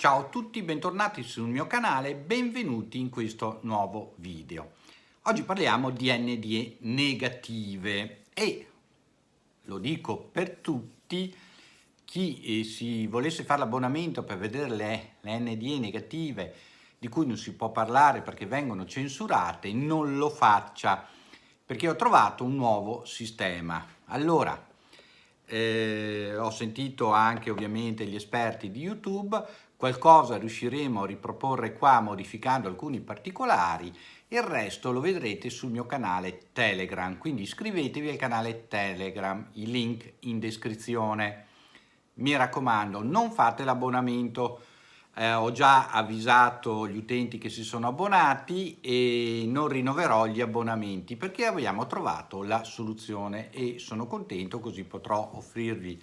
Ciao a tutti, bentornati sul mio canale, benvenuti in questo nuovo video. Oggi parliamo di NDE negative e lo dico per tutti, chi si volesse fare l'abbonamento per vedere le NDE negative di cui non si può parlare perché vengono censurate, non lo faccia, perché ho trovato un nuovo sistema. Allora, ho sentito anche ovviamente gli esperti di YouTube, qualcosa riusciremo a riproporre qua modificando alcuni particolari, il resto lo vedrete sul mio canale Telegram, quindi iscrivetevi al canale Telegram, il link in descrizione. Mi raccomando, non fate l'abbonamento. Ho già avvisato gli utenti che si sono abbonati e non rinnoverò gli abbonamenti perché abbiamo trovato la soluzione e sono contento, così potrò offrirvi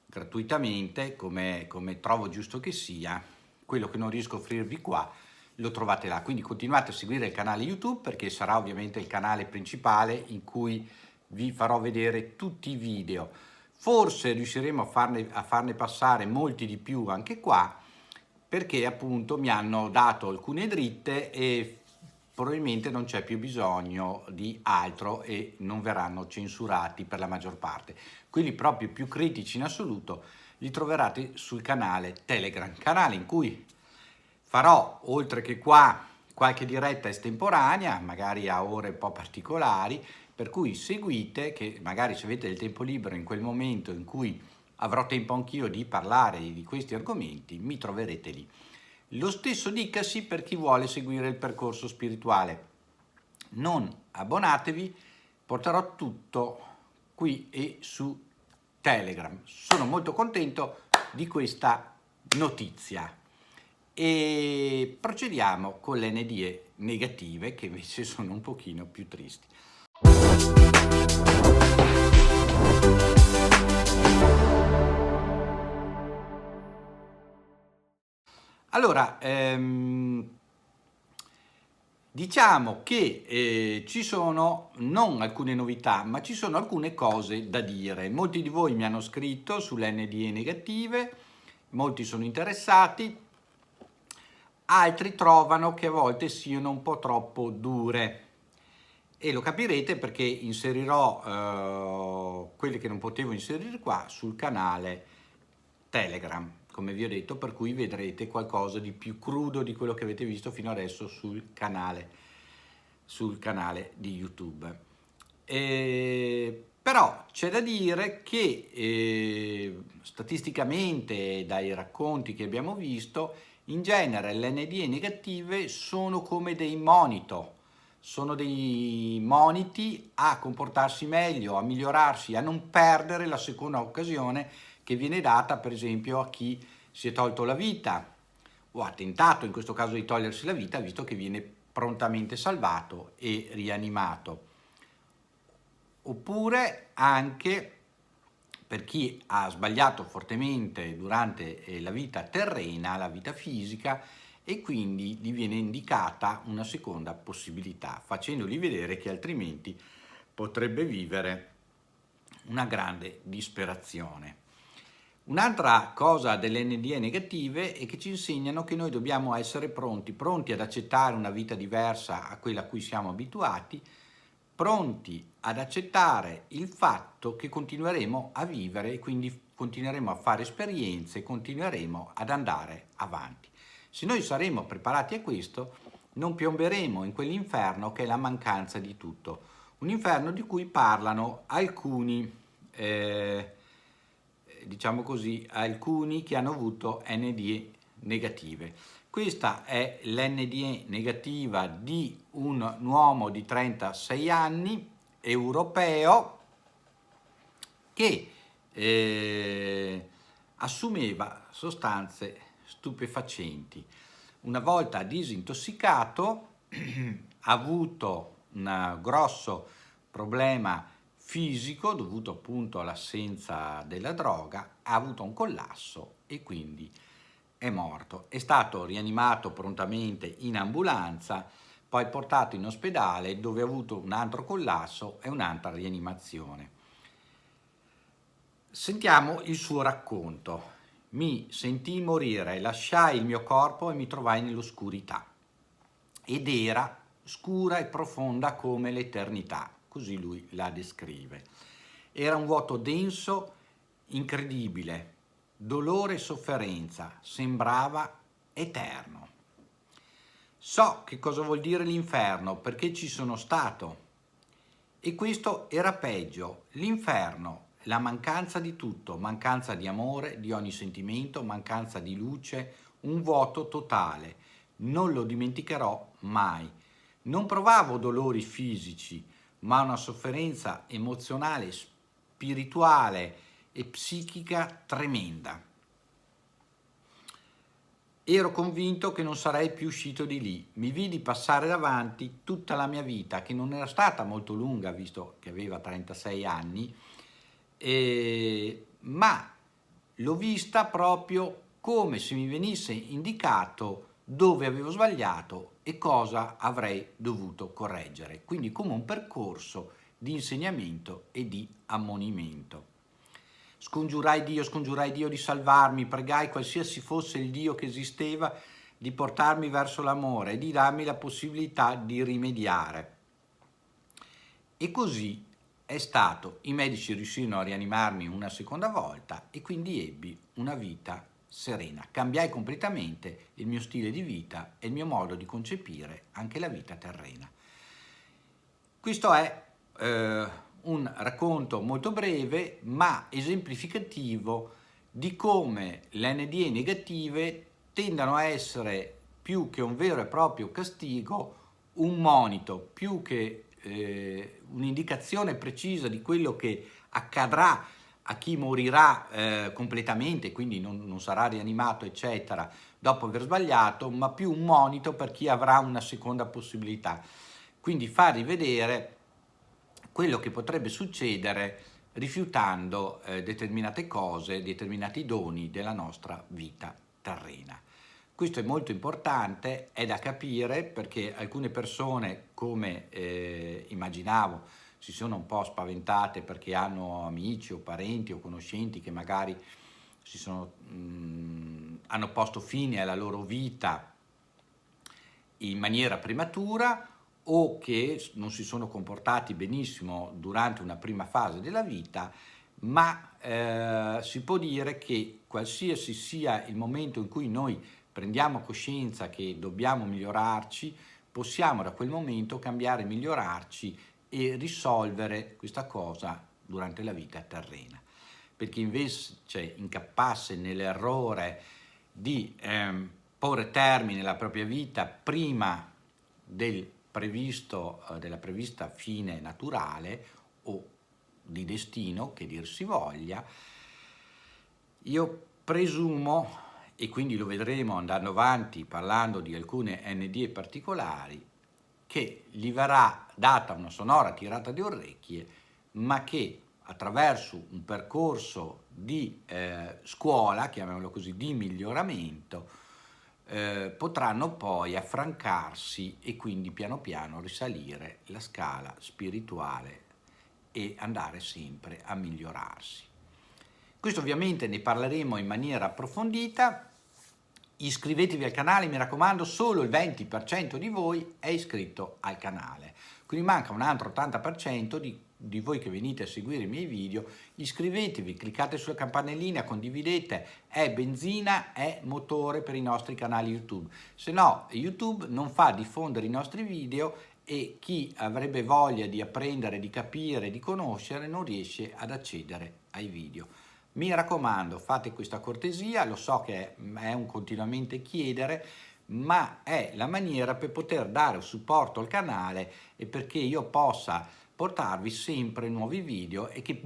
gratuitamente, come trovo giusto che sia, quello che non riesco a offrirvi qua lo trovate là. Quindi continuate a seguire il canale YouTube perché sarà ovviamente il canale principale in cui vi farò vedere tutti i video. Forse riusciremo a farne passare molti di più anche qua, perché appunto mi hanno dato alcune dritte e probabilmente non c'è più bisogno di altro e non verranno censurati per la maggior parte. Quelli proprio più critici in assoluto li troverete sul canale Telegram, canale in cui farò, oltre che qua, qualche diretta estemporanea, magari a ore un po' particolari, per cui seguite, che magari se avete del tempo libero in quel momento in cui avrò tempo anch'io di parlare di questi argomenti, mi troverete lì. Lo stesso dicasi per chi vuole seguire il percorso spirituale. Non abbonatevi, porterò tutto qui e su Telegram. Sono molto contento di questa notizia. E procediamo con le NDE negative, che invece sono un pochino più tristi. Allora, diciamo che ci sono non alcune novità, ma ci sono alcune cose da dire. Molti di voi mi hanno scritto sulle NDE negative, molti sono interessati, altri trovano che a volte siano un po' troppo dure. E lo capirete perché inserirò quelle che non potevo inserire qua sul canale Telegram, come vi ho detto, per cui vedrete qualcosa di più crudo di quello che avete visto fino adesso sul canale di YouTube. Però c'è da dire che statisticamente, dai racconti che abbiamo visto, in genere le NDE negative sono come dei monito, sono dei moniti a comportarsi meglio, a migliorarsi, a non perdere la seconda occasione che viene data per esempio a chi si è tolto la vita o ha tentato in questo caso di togliersi la vita, visto che viene prontamente salvato e rianimato. Oppure anche per chi ha sbagliato fortemente durante la vita terrena, la vita fisica, e quindi gli viene indicata una seconda possibilità, facendogli vedere che altrimenti potrebbe vivere una grande disperazione. Un'altra cosa delle NDE negative è che ci insegnano che noi dobbiamo essere pronti ad accettare una vita diversa a quella a cui siamo abituati, pronti ad accettare il fatto che continueremo a vivere e quindi continueremo a fare esperienze, continueremo ad andare avanti. Se noi saremo preparati a questo, non piomberemo in quell'inferno che è la mancanza di tutto, un inferno di cui parlano alcuni, diciamo così, alcuni che hanno avuto NDE negative. Questa è l'NDE negativa di un uomo di 36 anni, europeo, che assumeva sostanze stupefacenti. Una volta disintossicato ha avuto un grosso problema fisico dovuto appunto all'assenza della droga, ha avuto un collasso e quindi è morto. È stato rianimato prontamente in ambulanza, poi portato in ospedale dove ha avuto un altro collasso e un'altra rianimazione. Sentiamo il suo racconto. mi sentii morire, lasciai il mio corpo e mi trovai nell'oscurità. Ed era scura e profonda come l'eternità, così lui la descrive. Era un vuoto denso, incredibile, dolore e sofferenza, sembrava eterno. So che cosa vuol dire l'inferno perché ci sono stato e questo era peggio. L'inferno, la mancanza di tutto, mancanza di amore, di ogni sentimento, mancanza di luce, un vuoto totale. Non lo dimenticherò mai. Non provavo dolori fisici, ma una sofferenza emozionale, spirituale e psichica tremenda. Ero convinto che non sarei più uscito di lì. Mi vidi passare davanti tutta la mia vita, che non era stata molto lunga, visto che aveva 36 anni, ma l'ho vista proprio come se mi venisse indicato dove avevo sbagliato e cosa avrei dovuto correggere. Quindi come un percorso di insegnamento e di ammonimento. Scongiurai Dio di salvarmi, pregai qualsiasi fosse il Dio che esisteva di portarmi verso l'amore e di darmi la possibilità di rimediare. E così è stato. I medici riuscirono a rianimarmi una seconda volta e quindi ebbi una vita serena. Cambiai completamente il mio stile di vita e il mio modo di concepire anche la vita terrena. Questo è un racconto molto breve ma esemplificativo di come le NDE negative tendano a essere, più che un vero e proprio castigo, un monito, più che un'indicazione precisa di quello che accadrà a chi morirà completamente, quindi non sarà rianimato, eccetera, dopo aver sbagliato, ma più un monito per chi avrà una seconda possibilità. Quindi fargli vedere quello che potrebbe succedere rifiutando determinate cose, determinati doni della nostra vita terrena. Questo è molto importante, è da capire perché alcune persone, come immaginavo, si sono un po' spaventate perché hanno amici o parenti o conoscenti che magari hanno posto fine alla loro vita in maniera prematura o che non si sono comportati benissimo durante una prima fase della vita, ma si può dire che qualsiasi sia il momento in cui noi prendiamo coscienza che dobbiamo migliorarci, possiamo da quel momento cambiare, migliorarci e risolvere questa cosa durante la vita terrena. Per chi invece incappasse nell'errore di porre termine alla propria vita prima della prevista fine naturale o di destino, che dir si voglia, io presumo, e quindi lo vedremo andando avanti parlando di alcune NDE particolari, che gli verrà data una sonora tirata di orecchie, ma che attraverso un percorso di scuola, chiamiamolo così, di miglioramento, potranno poi affrancarsi e quindi piano piano risalire la scala spirituale e andare sempre a migliorarsi. Questo ovviamente ne parleremo in maniera approfondita. Iscrivetevi al canale, mi raccomando, solo il 20% di voi è iscritto al canale, quindi manca un altro 80% di voi che venite a seguire i miei video. Iscrivetevi, cliccate sulla campanellina, condividete, è benzina, è motore per i nostri canali YouTube, se no YouTube non fa diffondere i nostri video e chi avrebbe voglia di apprendere, di capire, di conoscere non riesce ad accedere ai video. Mi raccomando, fate questa cortesia, lo so che è un continuamente chiedere, ma è la maniera per poter dare supporto al canale e perché io possa portarvi sempre nuovi video e che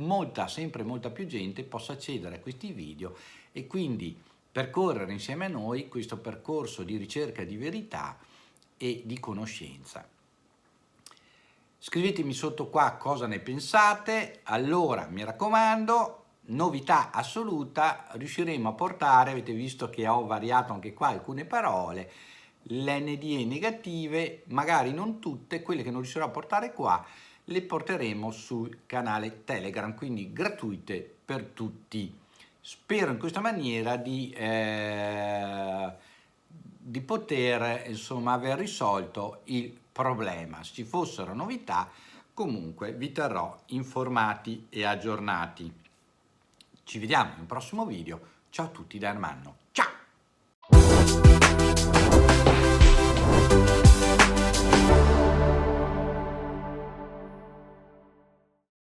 sempre molta più gente possa accedere a questi video e quindi percorrere insieme a noi questo percorso di ricerca di verità e di conoscenza. Scrivetemi sotto qua cosa ne pensate. Allora, mi raccomando, novità assoluta, riusciremo a portare, avete visto che ho variato anche qua alcune parole, le NDE negative, magari non tutte, quelle che non riuscirò a portare qua, le porteremo sul canale Telegram, quindi gratuite per tutti. spero in questa maniera di poter insomma aver risolto il problema. Se ci fossero novità, comunque vi terrò informati e aggiornati. Ci vediamo in un prossimo video. Ciao a tutti da Ermanno. Ciao!